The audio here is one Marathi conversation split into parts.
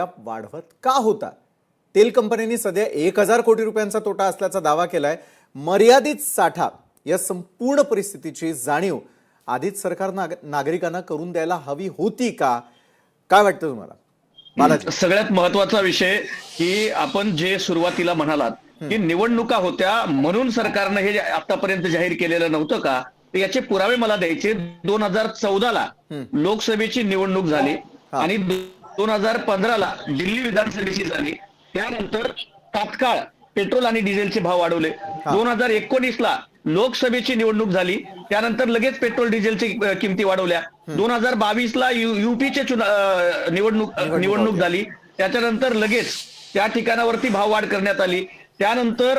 वाढवत का होता? तेल कंपन्यांनी सध्या 1000 कोटी रुपयांचा तोटा असल्याचा दावा केलाय। मर्यादित साठा या संपूर्ण परिस्थितीची जाणीव आधीच सरकार नागरिकांना करून द्यायला हवी होती का? काय वाटतं तुम्हाला? बालाजी, सगळ्यात महत्त्वाचा विषय की आपण जे सुरुवातीला म्हणालात की निवडणुका होत्या म्हणून सरकारने हे आतापर्यंत जाहीर केलेलं नव्हतं का? तर याचे पुरावे मला द्यायचे। 2014 ला लोकसभेची निवडणूक झाली आणि 2015 ला दिल्ली विधानसभेची झाली। त्यानंतर तात्काळ पेट्रोल आणि डिझेलचे भाव वाढवले। 2019 ला लोकसभेची निवडणूक झाली, त्यानंतर लगेच पेट्रोल डिझेलची किमती वाढवल्या। 2022 ला यूपीचे निवडणूक झाली, त्याच्यानंतर लगेच त्या ठिकाणावरती भाववाढ करण्यात आली। त्यानंतर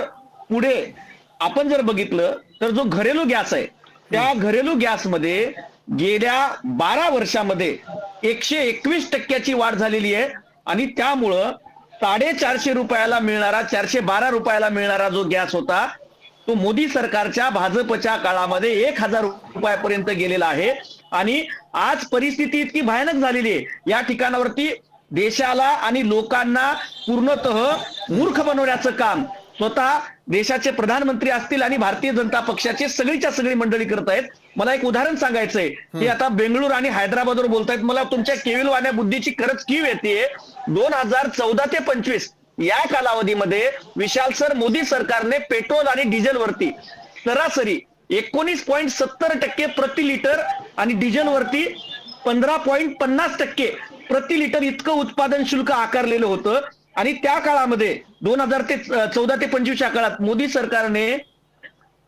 पुढे आपण जर बघितलं तर जो घरेलू गॅस आहे त्या घरेलू गॅसमध्ये गेल्या 12 वर्षामध्ये 121% वाढ झालेली आहे आणि त्यामुळं 450 रुपयाला मिळणारा 412 रुपयाला मिळणारा जो गॅस होता तो मोदी सरकारच्या भाजपच्या काळामध्ये 1000 रुपयापर्यंत गेलेला आहे। आणि आज परिस्थिती इतकी भयानक झालेली आहे या ठिकाणावरती देशाला आणि लोकांना पूर्णतः मूर्ख बनवण्याचं काम स्वतः देशाचे प्रधानमंत्री असतील आणि भारतीय जनता पक्षाचे सगळीच्या सगळी मंडळी करत आहेत। मला एक उदाहरण सांगायचंय की आता बेंगळूर आणि हैदराबादवर बोलतायत, मला तुमच्या केविलवाण्या बुद्धीची खरंच कीव येते। 2014 ते 25 या कालावधीमध्ये विशाल सर मोदी सरकारने पेट्रोल आणि डिझेलवरती सरासरी 19.70% प्रति लिटर आणि डिझेलवरती 15.50% प्रति लिटर इतकं उत्पादन शुल्क आकारलेलं होतं। आणि त्या काळामध्ये 2014 ते 25 या काळात मोदी सरकारने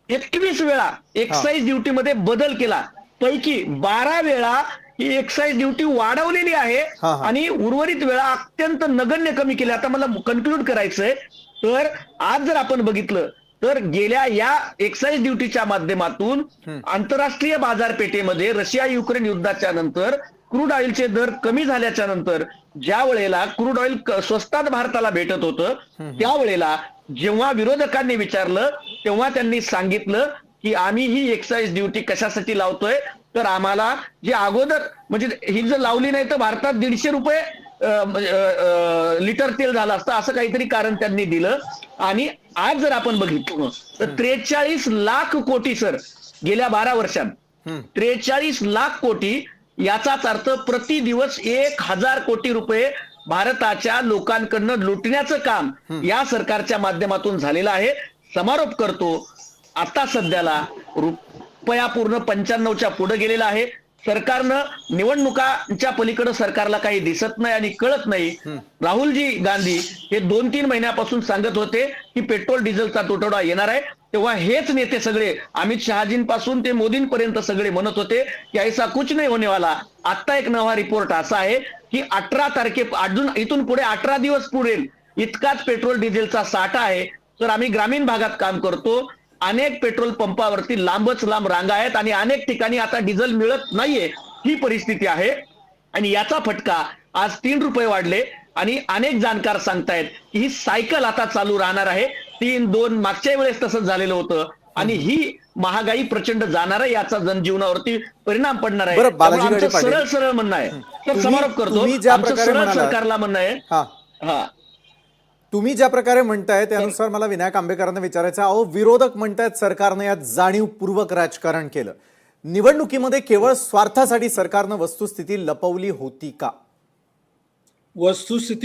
21 वेळा एक्साईज ड्युटीमध्ये बदल केला, पैकी 12 वेळा ही एक्साईज ड्युटी वाढवलेली आहे आणि उर्वरित वेळा अत्यंत नगण्य कमी केल्या। आता मला कन्क्लूड करायचंय, तर आज जर आपण बघितलं तर गेल्या या एक्साईज ड्युटीच्या माध्यमातून आंतरराष्ट्रीय बाजारपेठेमध्ये रशिया युक्रेन युद्धाच्या नंतर क्रूड ऑइलचे दर कमी झाल्याच्या नंतर ज्या वेळेला क्रूड ऑइल स्वस्तात भारताला भेटत होतं त्यावेळेला जेव्हा विरोधकांनी विचारलं तेव्हा त्यांनी सांगितलं की आम्ही ही एक्साईज ड्युटी कशासाठी लावतोय, तर आम्हाला जे अगोदर म्हणजे ही जर लावली नाही तर भारतात 150 रुपये लिटर तेल झालं असतं, असं काहीतरी कारण त्यांनी दिलं। आणि आज जर आपण बघितलं तर 43 लाख कोटी सर गेल्या 12 वर्षात 43 लाख कोटी, याचाच अर्थ प्रति दिवस 1000 कोटी रुपये भारताच्या लोकांकडनं लुटण्याचं काम या सरकारच्या माध्यमातून झालेलं आहे। समारोप करतो, आता सध्याला रुपया पूर्ण 95च्या पुढे गेलेला आहे। सरकारनं निवडणुकांच्या पलीकडे सरकारला काही दिसत नाही आणि कळत नाही। राहुलजी गांधी हे 2-3 महिन्यापासून सांगत होते की पेट्रोल डिझेलचा तुटवडा येणार आहे, तेव्हा हेच नेते सगळे अमित शहाजींपासून ते मोदींपर्यंत सगळे म्हणत होते की ऐसा कुछ नहीं होने वाला। आता एक नवा रिपोर्ट असा आहे की 18 अजून इथून पुढे 18 दिवस पुरेल इतकाच पेट्रोल डिझेलचा साठा आहे। तर आम्ही ग्रामीण भागात काम करतो, अनेक पेट्रोल पंपावरती लांबच लांब रांगा आहेत आणि अनेक ठिकाणी आता डिझेल मिळत नाहीये, ही परिस्थिती आहे। आणि याचा फटका आज 3 रुपये वाढले आणि अनेक जाणकार सांगतायत की ही सायकल आता चालू राहणार आहे। 3-2 मागच्या वेळेस तसंच झालेलं होतं आणि ही महागाई प्रचंड जाणार आहे, याचा जनजीवनावरती परिणाम पडणार आहे। आमचं सरळ सरळ म्हणणं आहे, तर समारोप करतो, आमचं सरळ सरकारला म्हणणं आहे। तुम्ही ज्या प्रकारे म्हणताय त्यानुसार मला विनायक आंबेकरांना विचारायचं, अहो विरोधक म्हणतायत सरकारने यात जाणीवपूर्वक राजकारण केलं, निवडणुकीमध्ये केवळ स्वार्थासाठी सरकारनं वस्तुस्थिती लपवली होती का? वस्तुस्थिती